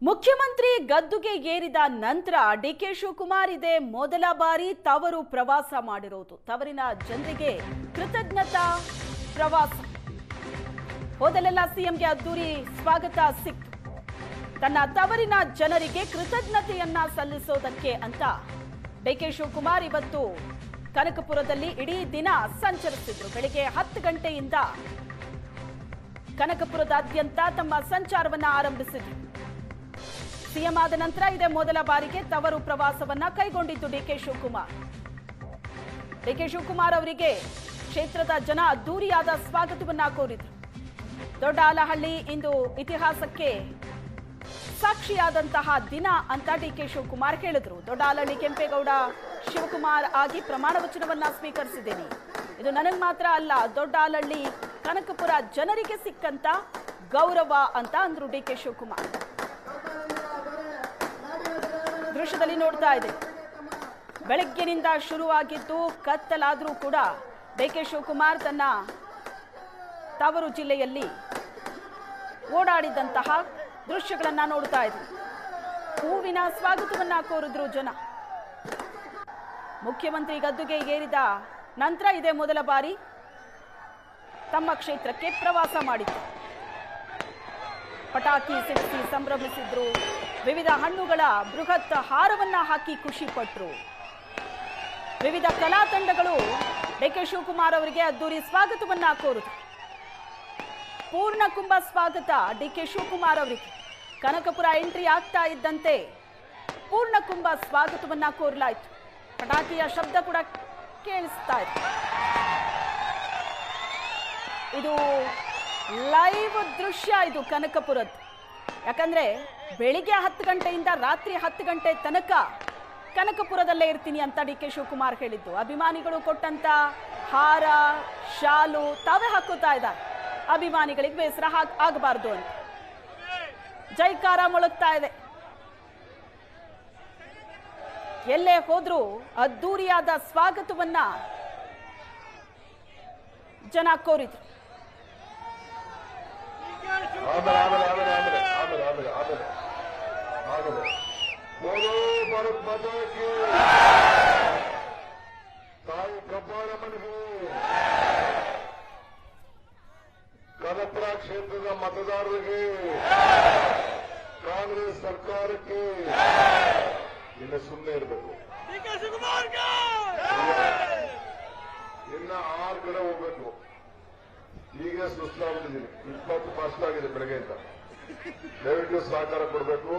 ಮುಖ್ಯಮಂತ್ರಿ ಗದ್ದುಗೆ ಏರಿದ ನಂತರ ಡಿಕೆ ಶಿವಕುಮಾರ್ ಇದೇ ಮೊದಲ ಬಾರಿ ತವರು ಪ್ರವಾಸ ಮಾಡಿರೋದು. ತವರಿನ ಜನರಿಗೆ ಕೃತಜ್ಞತಾ ಪ್ರವಾಸ. ಮೊದಲೆಲ್ಲ ಸಿಎಂಗೆ ಅದ್ದೂರಿ ಸ್ವಾಗತ ಸಿಕ್ತು. ತನ್ನ ತವರಿನ ಜನರಿಗೆ ಕೃತಜ್ಞತೆಯನ್ನ ಸಲ್ಲಿಸೋದಕ್ಕೆ ಅಂತ ಡಿಕೆ ಶಿವಕುಮಾರ್ ಇವತ್ತು ಕನಕಪುರದಲ್ಲಿ ಇಡೀ ದಿನ ಸಂಚರಿಸಿದ್ರು. ಬೆಳಿಗ್ಗೆ 10 ಗಂಟೆಯಿಂದ ಕನಕಪುರದಾದ್ಯಂತ ತಮ್ಮ ಸಂಚಾರವನ್ನ ಆರಂಭಿಸಿದ್ರು. ಸಿಎಂ ಆದ ನಂತರ ಇದೇ ಮೊದಲ ಬಾರಿಗೆ ತವರು ಪ್ರವಾಸವನ್ನ ಕೈಗೊಂಡಿದ್ದು ಡಿಕೆ ಶಿವಕುಮಾರ್. ಡಿಕೆ ಶಿವಕುಮಾರ್ ಅವರಿಗೆ ಕ್ಷೇತ್ರದ ಜನ ಅದ್ದೂರಿಯಾದ ಸ್ವಾಗತವನ್ನ ಕೋರಿದ್ರು. ದೊಡ್ಡ ಆಲಹಳ್ಳಿ ಇಂದು ಇತಿಹಾಸಕ್ಕೆ ಸಾಕ್ಷಿಯಾದಂತಹ ದಿನ ಅಂತ ಡಿಕೆ ಶಿವಕುಮಾರ್ ಹೇಳಿದ್ರು. ದೊಡ್ಡ ಆಲಹಳ್ಳಿ ಕೆಂಪೇಗೌಡ ಶಿವಕುಮಾರ್ ಆಗಿ ಪ್ರಮಾಣ ವಚನವನ್ನ ಸ್ವೀಕರಿಸಿದ್ದೇನೆ. ಇದು ನನಗೆ ಮಾತ್ರ ಅಲ್ಲ, ದೊಡ್ಡ ಆಲಹಳ್ಳಿ ಕನಕಪುರ ಜನರಿಗೆ ಸಿಕ್ಕಂತ ಗೌರವ ಅಂತ ಅಂದ್ರು ಡಿಕೆ ಶಿವಕುಮಾರ್. ದೃಶ್ಯದಲ್ಲಿ ನೋಡ್ತಾ ಇದೆ, ಬೆಳಗ್ಗಿನಿಂದ ಶುರುವಾಗಿದ್ದು ಕತ್ತಲಾದ್ರೂ ಕೂಡ ಡಿಕೆ ಶಿವಕುಮಾರ್ ತನ್ನ ತವರು ಜಿಲ್ಲೆಯಲ್ಲಿ ಓಡಾಡಿದಂತಹ ದೃಶ್ಯಗಳನ್ನ ನೋಡ್ತಾ ಇದ್ರು. ಹೂವಿನ ಸ್ವಾಗತವನ್ನ ಕೋರಿದ್ರು ಜನ. ಮುಖ್ಯಮಂತ್ರಿ ಗದ್ದುಗೆ ಏರಿದ ನಂತರ ಇದೇ ಮೊದಲ ಬಾರಿ ತಮ್ಮ ಕ್ಷೇತ್ರಕ್ಕೆ ಪ್ರವಾಸ ಮಾಡಿದ್ರು. ಪಟಾಕಿ ಸಿಡಿಸಿ ಸಂಭ್ರಮಿಸಿದ್ರು. ವಿವಿಧ ಹಣ್ಣುಗಳ ಬೃಹತ್ ಹಾರವನ್ನ ಹಾಕಿ ಖುಷಿ ಪಟ್ರು. ವಿವಿಧ ಕಲಾ ತಂಡಗಳು ಡಿಕೆ ಶಿವಕುಮಾರ್ ಅವರಿಗೆ ಅದ್ದೂರಿ ಸ್ವಾಗತವನ್ನ ಕೋರಿದ್ರು. ಪೂರ್ಣ ಕುಂಭ ಸ್ವಾಗತ ಡಿಕೆ ಶಿವಕುಮಾರ್ ಅವರಿಗೆ. ಕನಕಪುರ ಎಂಟ್ರಿ ಆಗ್ತಾ ಇದ್ದಂತೆ ಪೂರ್ಣ ಕುಂಭ ಸ್ವಾಗತವನ್ನ ಕೋರಲಾಯಿತು. ಪಟಾಕಿಯ ಶಬ್ದ ಕೂಡ ಕೇಳಿಸ್ತಾ ಇತ್ತು. ಇದು ಲೈವ್ ದೃಶ್ಯ, ಇದು ಕನಕಪುರದ್ದು. ಯಾಕಂದ್ರೆ ಬೆಳಿಗ್ಗೆ 10 ಗಂಟೆಯಿಂದ ರಾತ್ರಿ 10 ಗಂಟೆ ತನಕ ಕನಕಪುರದಲ್ಲೇ ಇರ್ತೀನಿ ಅಂತ ಡಿಕೆ ಶಿವಕುಮಾರ್ ಹೇಳಿದ್ದು. ಅಭಿಮಾನಿಗಳು ಕೊಟ್ಟಂತ ಹಾರ, ಶಾಲು ತಾವೇ ಹಾಕೋತಾ ಇದ್ದಾರೆ. ಅಭಿಮಾನಿಗಳಿಗೆ ಬೇಸರ ಆಗಬಾರ್ದು ಅಂತ ಜೈಕಾರ ಮೊಳಗ್ತಾ ಇದೆ. ಎಲ್ಲೇ ಹೋದ್ರೂ ಅದ್ದೂರಿಯಾದ ಸ್ವಾಗತವನ್ನ ಜನ ಕೋರಿದ್ರು. ಕನಕಪುರ ಕ್ಷೇತ್ರದ ಮತದಾರರಿಗೆ, ಕಾಂಗ್ರೆಸ್ ಸರ್ಕಾರಕ್ಕೆ ಇನ್ನು ಸುಮ್ಮನೆ ಇರಬೇಕು. ಇನ್ನ 6 ಕಡೆ ಹೋಗ್ಬೇಕು. ಈಗ ಸುಸ್ತಾಗ್ಬಿಟ್ಟಿದ್ದೀನಿ. 20 ಫಸ್ಟ್ ಆಗಿದೆ ಬೆಳಗ್ಗೆಯಿಂದ. ದಯವಿಟ್ಟು ಸಹಕಾರ ಕೊಡಬೇಕು.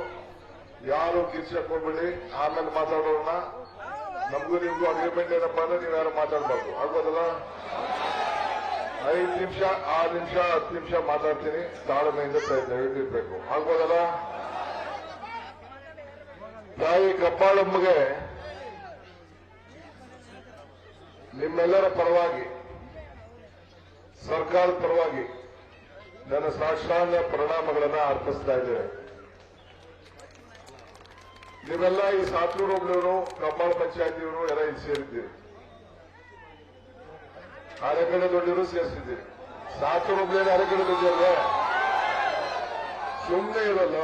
ಯಾರು ಕಿರ್ಚಕ್ ಹೋಗ್ಬೇಡಿ. ಆಮೇಲೆ ಮಾತಾಡೋಣ. ನಮಗೂ ನಿಮ್ಗೂ ಅಗ್ರಿಮೆಂಟ್ ಏನಪ್ಪಾ ಅಂದ್ರೆ ನೀವು ಯಾರು ಮಾತಾಡ್ಬಾರ್ದು. ಆಗ್ಬೋದಲ್ಲ? 5 ನಿಮಿಷ, 6 ನಿಮಿಷ, 10 ನಿಮಿಷ ಮಾತಾಡ್ತೀನಿ. ತಾಳ್ಮೆಯಿಂದ ದಯವಿಟ್ಟು ಇರ್ಬೇಕು. ಆಗ್ಬೋದಲ್ಲ? ತಾಯಿ ಕಬ್ಬಾಳಮ್ಮಗೆ ನಿಮ್ಮೆಲ್ಲರ ಪರವಾಗಿ, ಸರ್ಕಾರದ ಪರವಾಗಿ ನನ್ನ ಸಾಷ್ಟಾಂಗ ಪ್ರಣಾಮಗಳನ್ನು ಅರ್ಪಿಸ್ತಾ ಇದ್ದೇನೆ. ನೀವೆಲ್ಲ ಈ ಸಾತ್ನೂರು ಹೋಬಳಿಯವರು, ಕಬ್ಬಾಳ ಪಂಚಾಯತಿಯವರು ಎಲ್ಲ ಇಲ್ಲಿ ಸೇರಿದ್ದೀರಿ. ಅರೆಕಡೆ ದೊಡ್ಡವರು ಸೇರಿಸಿದ್ದೀರಿ. ಸಾತ್ನೂರು ಹೋಬಳಿಯಲ್ಲಿ ಅರೆಕಡೆ ದೊಡ್ಡವ್ರೆ ಸುಮ್ಮನೆ ಇರಲ್ಲ.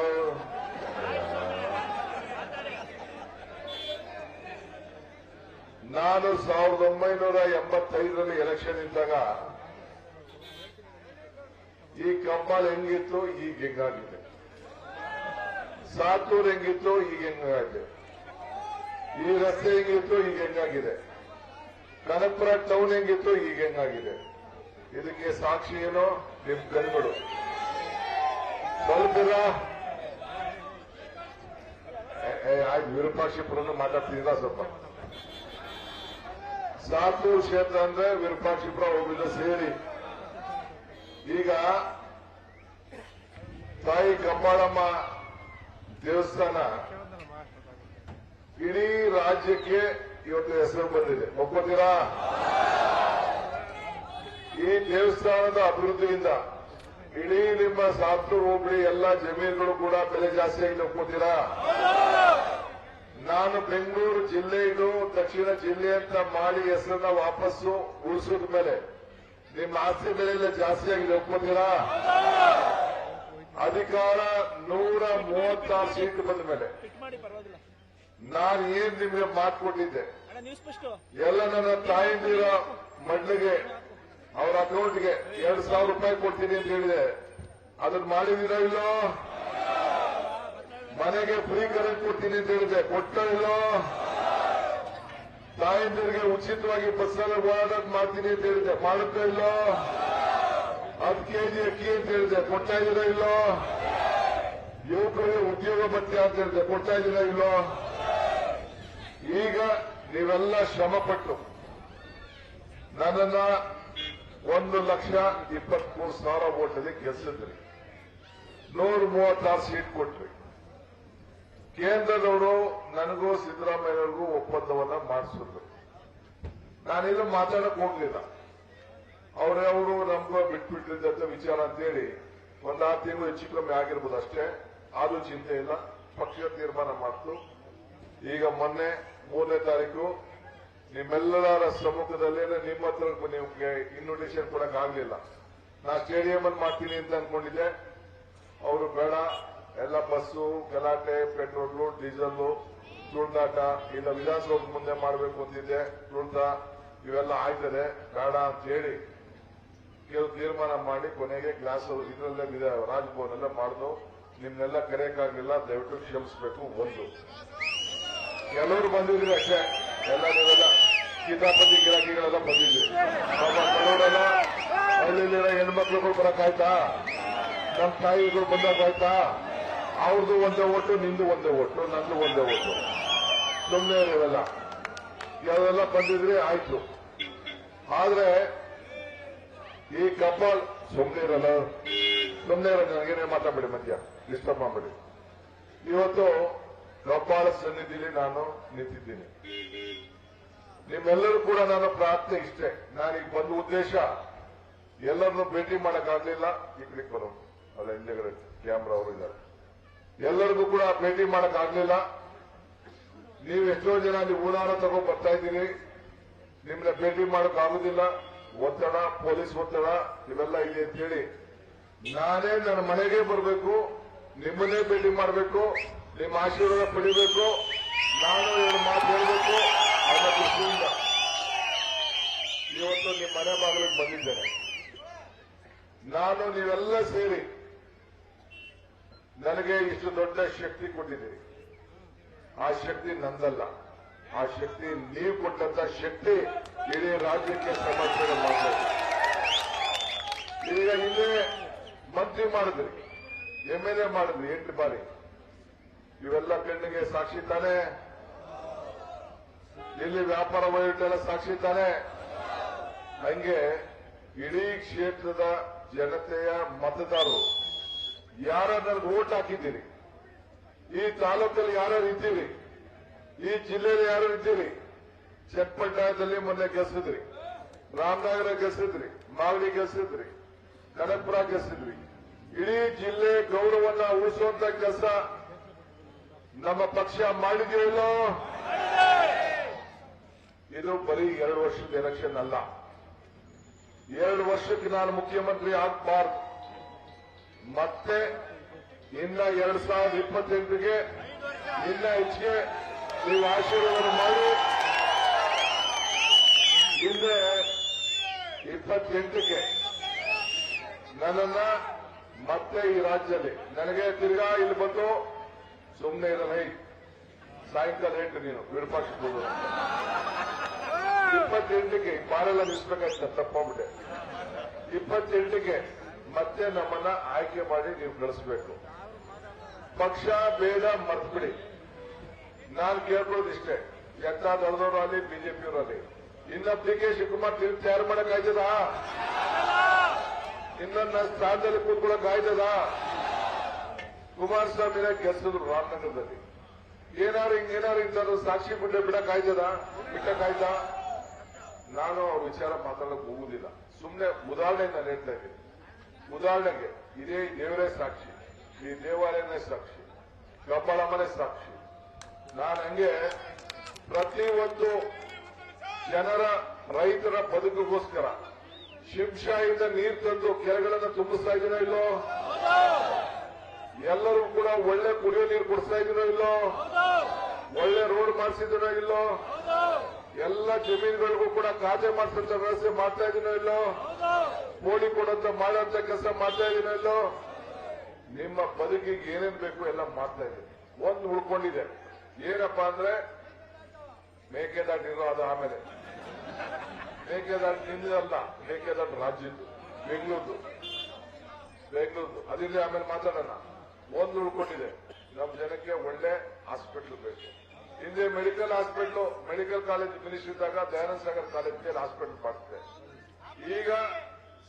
ನಾನು 1985ರಲ್ಲಿ ಎಲೆಕ್ಷನ್ ಇದ್ದಾಗ ಈ ಕಬ್ಬಾಳ ಹೆಂಗಿತ್ತು, ಈಗ ಹೆಂಗಾಗಿದೆ. ಸಾತೂರು ಹೆಂಗಿತ್ತು, ಈಗ ಹೆಂಗಾಗಿದೆ. ಈ ರಸ್ತೆ ಹೆಂಗಿತ್ತು, ಈಗ ಹೆಂಗಾಗಿದೆ. ಕನಕಪುರ ಟೌನ್ ಹೆಂಗಿತ್ತು, ಈಗ ಹೆಂಗಾಗಿದೆ. ಇದಕ್ಕೆ ಸಾಕ್ಷಿ ಏನೋ ನಿಮ್ ಕಣ್ಗಳು. ಸ್ವಲ್ಪ ಆಯ್ತು, ವಿರೂಪಾಕ್ಷಿಪುರನ್ನು ಮಾತಾಡ್ತಿದ್ದೀರಾ ಸ್ವಲ್ಪ. ಸಾತೂರು ಕ್ಷೇತ್ರ ಅಂದ್ರೆ ವಿರೂಪಾಕ್ಷಿಪುರ ಹೋಗಿದ್ದ ಸೇರಿ. ಈಗ ತಾಯಿ ಕಬ್ಬಾಳಮ್ಮ ದೇವಸ್ಥಾನ ಇಡೀ ರಾಜ್ಯಕ್ಕೆ ಇವತ್ತು ಹೆಸರು ಬಂದಿದೆ. ಒಪ್ಕೋತೀರಾ? ಈ ದೇವಸ್ಥಾನದ ಅಭಿವೃದ್ಧಿಯಿಂದ ಇಡೀ ನಿಮ್ಮ ಸಾತೂರು ಹೋಬಳಿ ಎಲ್ಲ ಜಮೀನುಗಳು ಕೂಡ ಬೆಲೆ ಜಾಸ್ತಿ ಆಗಿದೆ. ಒಪ್ಕೋತೀರಾ? ನಾನು ಬೆಂಗಳೂರು ಜಿಲ್ಲೆ ಇದು ದಕ್ಷಿಣ ಜಿಲ್ಲೆ ಅಂತ ಮಾಡಿ ಹೆಸರನ್ನ ವಾಪಸ್ಸು ಉಳಿಸಿದ ಮೇಲೆ ನಿಮ್ಮ ಆಸ್ತಿ ಬೆಲೆ ಎಲ್ಲ ಜಾಸ್ತಿ ಆಗಿದೆ. ಒಪ್ಕೋತೀರಾ? ಅಧಿಕಾರ 136 ಸೀಟ್ ಬಂದ ಮೇಲೆ ನಾನು ಏನ್ ನಿಮಗೆ ಮಾತು ಕೊಟ್ಟಿದ್ದೆ, ಎಲ್ಲ ನನ್ನ ತಾಯಿಂದಿರ ಮಡ್ಲಿಗೆ ಅವರ ಅಕೌಂಟ್ಗೆ 2,000 ರೂಪಾಯಿ ಕೊಡ್ತೀನಿ ಅಂತ ಹೇಳಿದೆ. ಅದನ್ನ ಮಾಡಿದೀರೋ ಇಲ್ಲೋ? ಮನೆಗೆ ಫ್ರೀ ಕರೆಂಟ್ ಕೊಡ್ತೀನಿ ಅಂತ ಹೇಳಿದೆ, ಕೊಟ್ಟ ಇಲ್ಲೋ? ತಾಯಿಂದಿರಿಗೆ ಉಚಿತವಾಗಿ ಬಸ್ಸಲ್ಲಿ ಓಡಾಟ ಮಾಡ್ತೀನಿ ಅಂತ ಹೇಳಿದೆ, ಮಾಡುತ್ತಾ ಇಲ್ಲೋ? 10 ಕೆಜಿ ಅಕ್ಕಿ ಅಂತ ಹೇಳಿದೆ, ಕೊಡ್ತಾ ಇದ್ದೀರಾ ಇಲ್ಲೋ? ಯುವಕರಿಗೆ ಉದ್ಯೋಗ ಭತ್ಯೆ ಅಂತ ಹೇಳಿದೆ, ಕೊಡ್ತಾ ಇದ್ದೀರಾ ಇಲ್ಲೋ? ಈಗ ನೀವೆಲ್ಲ ಶ್ರಮಪಟ್ಟು ನನ್ನನ್ನ 1,23,000 ಓಟಲ್ಲಿ ಗೆಲ್ಲಿಸಿದ್ರಿ. 136 ಸೀಟ್ ಕೊಟ್ರಿ. ಕೇಂದ್ರದವರು ನನಗೂ ಸಿದ್ದರಾಮಯ್ಯವ್ರಿಗೂ ಒಪ್ಪಂದವನ್ನ ಮಾಡಿಸಿದ್ರು. ನಾನಿದು ಮಾತಾಡಕ್ ಹೋಗ್ಲಿಲ್ಲ. ಅವರು ನಮ್ಗೂ ಬಿಟ್ಬಿಟ್ಟಿದ್ದಂತ ವಿಚಾರ ಅಂತೇಳಿ 1-6 ತಿಂಗಳು ಹೆಚ್ಚು ಕಮ್ಮಿ ಆಗಿರ್ಬೋದು ಅಷ್ಟೇ. ಅದು ಚಿಂತೆ ಇಲ್ಲ, ಪಕ್ಷ ತೀರ್ಮಾನ ಮಾಡ್ತು. ಈಗ ಮೊನ್ನೆ 3ನೇ ತಾರೀಕು ನಿಮ್ಮೆಲ್ಲರ ಸಮ್ಮುಖದಲ್ಲೇ ನಿಮ್ಮ ಹತ್ರ ನಿಮ್ಗೆ ಇನ್ವಿಟೇಷನ್ ಕೊಡಕ್ ಆಗ್ಲಿಲ್ಲ. ನಾ ಸ್ಟೇಡಿಯಂ ಅಲ್ಲಿ ಮಾಡ್ತೀನಿ ಅಂತ ಅನ್ಕೊಂಡಿದ್ದೆ. ಅವರು ಬೇಡ, ಎಲ್ಲ ಬಸ್ಸು ಗಲಾಟೆ, ಪೆಟ್ರೋಲು ಡೀಸೆಲ್ ತುಳಿದಾಟ, ಇಲ್ಲ ವಿಧಾನಸೌಧ ಮುಂದೆ ಮಾಡಬೇಕು ಅಂತಿದ್ದೆ, ತುಳಿದ ಇವೆಲ್ಲ ಆಯ್ತದೆ ಬೇಡ ಅಂತ ಹೇಳಿ ಕೆಲವು ತೀರ್ಮಾನ ಮಾಡಿ ಕೊನೆಗೆ ಗ್ಲಾಸ್ ಇದರಲ್ಲೇ ರಾಜಭವನ್ ಎಲ್ಲ ಮಾಡ್ದು. ನಿಮ್ನೆಲ್ಲ ಕರೆಯಕ್ಕಾಗಲಿಲ್ಲ, ದಯವಿಟ್ಟು ಕ್ಷಮಿಸಬೇಕು. ಒಂದು ಕೆಲವರು ಬಂದಿದ್ರಿ ಅಷ್ಟೇ, ಎಲ್ಲ ನೀವೆಲ್ಲ ಕಿತಾಪತಿ ಗಿರಾಕಿಗಳೆಲ್ಲ ಬಂದಿದ್ರಿ. ಕೆಲವರೆಲ್ಲ ಹಳ್ಳಿಲಿರೋ ಹೆಣ್ಮಕ್ಳುಗಳು ಬರಕ್ಕಾಯ್ತಾ? ನಮ್ಮ ತಾಯಿಗಳು ಬಂದಾಗಾಯ್ತಾ? ಅವ್ರದ್ದು ಒಂದೇ ಓಟು, ನಿಂದು ಒಂದೇ ಓಟು, ನಂದು ಒಂದೇ ಓಟು. ಸುಮ್ಮನೆ ಇವೆಲ್ಲ ಯಾವೆಲ್ಲ ಬಂದಿದ್ರಿ ಆಯ್ತು. ಆದ್ರೆ ಈ ಕಪಾಲ್ ಸುಮ್ಮನೆ ಇರಲ್ಲ, ಸುಮ್ಮನೆ ಇರಲ್ಲ. ನನಗೇನೇ ಮಾತಾಡ್ಬೇಡಿ, ಮಧ್ಯ ಡಿಸ್ಟರ್ಬ್ ಮಾಡಬೇಡಿ. ಇವತ್ತು ಕಪಾಲ ಸನ್ನಿಧಿಲಿ ನಾನು ನಿಂತಿದ್ದೀನಿ. ನಿಮ್ಮೆಲ್ಲರೂ ಕೂಡ ನಾನು ಪ್ರಾರ್ಥನೆ ಇಷ್ಟೇ. ನಾನೀಗ ಬಂದ ಉದ್ದೇಶ ಎಲ್ಲರನ್ನೂ ಭೇಟಿ ಮಾಡಕ್ಕಾಗ್ಲಿಲ್ಲ. ಈ ಕಡೆ ಬರೋ ಅಲ್ಲ, ಹಿಂದೆಗಡೆ ಕ್ಯಾಮ್ರಾ ಅವರು ಇದ್ದಾರೆ. ಎಲ್ಲರಿಗೂ ಕೂಡ ಭೇಟಿ ಮಾಡಕ್ಕಾಗ್ಲಿಲ್ಲ. ನೀವು ಎಷ್ಟೋ ಜನ ನೀವು ಉದಾರ ತಗೊಂಡ್ ಬರ್ತಾ ಇದ್ದೀರಿ, ನಿಮ್ಮನ್ನ ಭೇಟಿ ಮಾಡಕ್ ಆಗುದಿಲ್ಲ. ಒತ್ತಡ, ಪೊಲೀಸ್ ಒತ್ತಡ ಇವೆಲ್ಲ ಇದೆ ಅಂತ ಹೇಳಿ ನಾನೇ ನನ್ನ ಮನೆಗೆ ಬರಬೇಕು, ನಿಮ್ಮನ್ನೇ ಭೇಟಿ ಮಾಡಬೇಕು, ನಿಮ್ಮ ಆಶೀರ್ವಾದ ಪಡಿಬೇಕು, ನಾನು 2 ಮಾತು ಹೇಳಬೇಕು ಅನ್ನೋ ದೃಷ್ಟಿಯಿಂದ ಇವತ್ತು ನಿಮ್ಮ ಮನೆ ಬಾಗಿಲಿಗೆ ಬಂದಿದ್ದೇನೆ. ನಾನು ನೀವೆಲ್ಲ ಸೇರಿ ನನಗೆ ಇಷ್ಟು ದೊಡ್ಡ ಶಕ್ತಿ ಕೊಟ್ಟಿದ್ದೀರಿ. ಆ ಶಕ್ತಿ ನಂದಲ್ಲ, ಆ ಶಕ್ತಿ ನೀವು ಕೊಟ್ಟಂತ ಶಕ್ತಿ ಇಡೀ ರಾಜ್ಯಕ್ಕೆ ಸಮರ್ಪಣೆ ಮಾಡಬೇಕು. ಈಗ ಇಲ್ಲೇ ಮಂತ್ರಿ ಮಾಡಿದ್ರಿ, MLA ಮಾಡಿದ್ರಿ 8 ಬಾರಿ. ಇವೆಲ್ಲ ಕಣ್ಣಿಗೆ ಸಾಕ್ಷಿ ತಾನೆ. ಇಲ್ಲಿ ವ್ಯಾಪಾರ ವಹಿವಾಟೆಲ್ಲ ಸಾಕ್ಷಿ ತಾನೆ. ಹಂಗೆ ಇಡೀ ಕ್ಷೇತ್ರದ ಜನತೆಯ ಮತದಾರರು ಯಾರ ನನಗೆ ಓಟ್ ಹಾಕಿದ್ದೀರಿ, ಈ ತಾಲೂಕಲ್ಲಿ ಯಾರು ಇದ್ದೀರಿ, ಈ ಜಿಲ್ಲೆಯಲ್ಲಿ ಯಾರು ಇದ್ದೀರಿ, ಚನ್ನಪಟ್ಟಣದಲ್ಲಿ ಮೊನ್ನೆ ಗೆಲ್ಸಿದ್ರಿ, ರಾಮನಗರ ಗೆಲ್ಸಿದ್ರಿ, ಮಾಗಡಿ ಗೆಲ್ಸಿದ್ರಿ, ಕನಕಪುರ ಗೆಲ್ಸಿದ್ರಿ. ಇಡೀ ಜಿಲ್ಲೆ ಗೌರವನ್ನ ಉಳಿಸುವಂತ ಕೆಲಸ ನಮ್ಮ ಪಕ್ಷ ಮಾಡಿದೆಯಲ್ಲೋ. ಇದು ಬರೀ 2 ವರ್ಷದ ಎಲೆಕ್ಷನ್ ಅಲ್ಲ. 2 ವರ್ಷಕ್ಕೆ ನಾನು ಮುಖ್ಯಮಂತ್ರಿ ಆಗಬಾರ್ದು. ಮತ್ತೆ ಇನ್ನ 2028ಗೆ ಇನ್ನ ಹೆಚ್ಚಿಗೆ ನೀವು ಆಶೀರ್ವಾದ ಮಾಡಿ ಹಿಂದೆ 28ಕ್ಕೆ ನನ್ನನ್ನ ಮತ್ತೆ ಈ ರಾಜ್ಯದಲ್ಲಿ ನನಗೆ ತಿರ್ಗಾ ಇಲ್ಲಿ ಬಂದು ಸುಮ್ಮನೆ ಇರಲ್ಲ, ಸಾಯಂಕಾಲ 8 ನೀನು ವಿರೂಪಾಕ್ಷ 28ಕ್ಕೆ ಬಾರೆಲ್ಲ ನಿಲ್ಸ್ಬೇಕಾಯ್ತ, ತಪ್ಪಾಗ್ಬಿಟ್ಟೆ. 28ಕ್ಕೆ ಮತ್ತೆ ನಮ್ಮನ್ನ ಆಯ್ಕೆ ಮಾಡಿ ನೀವು ಕಳಿಸ್ಬೇಕು. ಪಕ್ಷ ಭೇದ ಮರ್ತ್ಬಿಡಿ. ನಾನು ಕೇಳ್ಕೊಳ್ಳೋದಿಷ್ಟೇ, ಎಂತ ದೊಡ್ಡದವರಲ್ಲಿ ಬಿಜೆಪಿಯವರಲ್ಲಿ ಇನ್ನ DK ಶಿವಕುಮಾರ್ ತಯಾರು ಮಾಡಕ್ ಆಯ್ತದ? ಇನ್ನೊಂದು ಸ್ಥಾನದಲ್ಲಿ ಕೂತ್ಕೊಳ್ಳಕ್ ಆಯ್ತದ? ಕುಮಾರಸ್ವಾಮಿನ ಗೆಲ್ಸಿದ್ರು ರಾಮನಗರದಲ್ಲಿ. ಏನಾರು ಇಂಥದ್ದು ಸಾಕ್ಷಿ ಬಿಡಕ್ ಆಯ್ತದ? ಬಿಟ್ಟಕ್ಕಾಯ್ತಾ? ನಾನು ಅವ್ರ ವಿಚಾರ ಮಾತಾಡಕ್ ಹೋಗುದಿಲ್ಲ. ಸುಮ್ಮನೆ ಉದಾಹರಣೆ ನಾನು ಹೇಳ್ತಾ ಇದ್ದೀನಿ. ಉದಾಹರಣೆಗೆ ಇದೇ ದೇವರೇ ಸಾಕ್ಷಿ, ಈ ದೇವಾಲಯನೇ ಸಾಕ್ಷಿ, ಕಬ್ಬಾಳಮ್ಮನೇ ಸಾಕ್ಷಿ. ನಾನು ಹಂಗೆ ಪ್ರತಿಯೊಂದು ಜನರ ರೈತರ ಬದುಕಿಗೋಸ್ಕರ ಶಿಂಷಾಯಿಂದ ನೀರು ತಂದು ಕೆರೆಗಳನ್ನು ತುಂಬಿಸ್ತಾ ಇದ್ದೀನೋ ಇಲ್ಲೋ? ಎಲ್ಲರೂ ಕೂಡ ಒಳ್ಳೆ ಕುಡಿಯೋ ನೀರು ಕೊಡಿಸ್ತಾ ಇದೀನೋ ಇಲ್ಲೋ, ಒಳ್ಳೆ ರೋಡ್ ಮಾಡಿಸಿದನೋ ಇಲ್ಲೋ, ಎಲ್ಲ ಜಮೀನುಗಳಿಗೂ ಕೂಡ ಖಾತೆ ಮಾಡಿಸಂತ ವ್ಯವಸ್ಥೆ ಮಾಡ್ತಾ ಇದೀನೋ ಇಲ್ಲೋ, ಕೋಳಿ ಕೊಡಂತ ಮಾಡೋಂತ ಕೆಲಸ ಮಾಡ್ತಾ ಇದೀನೋ ಇಲ್ಲೋ, ನಿಮ್ಮ ಬದುಕಿಗೆ ಏನೇನ್ ಬೇಕು ಎಲ್ಲ ಮಾಡ್ತಾ ಇದ್ದೀನಿ. ಒಂದು ಉಳ್ಕೊಂಡಿದೆ, ಏನಪ್ಪಾ ಅಂದ್ರೆ ಮೇಕೆದಾಟು ಇರೋ ಅದು ಆಮೇಲೆ ಮೇಕೆದಾಟು ನಿಂದಲ್ಲ, ಮೇಕೆದಾಟು ರಾಜ್ಯದ್ದು ಬೆಂಗಳೂರು ಅದಿಲ್ಲ, ಆಮೇಲೆ ಮಾತಾಡೋಣ. ಒಂದು ಉಳ್ಕೊಂಡಿದೆ, ನಮ್ಮ ಜನಕ್ಕೆ ಒಳ್ಳೆ ಹಾಸ್ಪಿಟಲ್ ಬೇಕು. ಹಿಂದೆ ಮೆಡಿಕಲ್ ಕಾಲೇಜ್ ಮಿನಿಸ್ಟರ್ ಇದ್ದಾಗ ದಯಾನಂದ ಸಾಗರ್ ಕಾಲೇಜ್ಗೆ ಹಾಸ್ಪಿಟಲ್ ಮಾಡ್ತಿದೆ. ಈಗ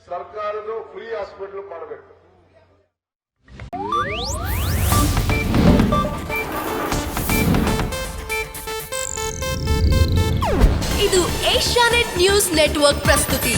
ಸರ್ಕಾರದ್ದು ಫ್ರೀ ಹಾಸ್ಪಿಟಲ್ ಮಾಡಬೇಕು. ಇದು ಏಷ್ಯಾನೆಟ್ ನ್ಯೂಸ್ ನೆಟ್ವರ್ಕ್ ಪ್ರಸ್ತುತಿ.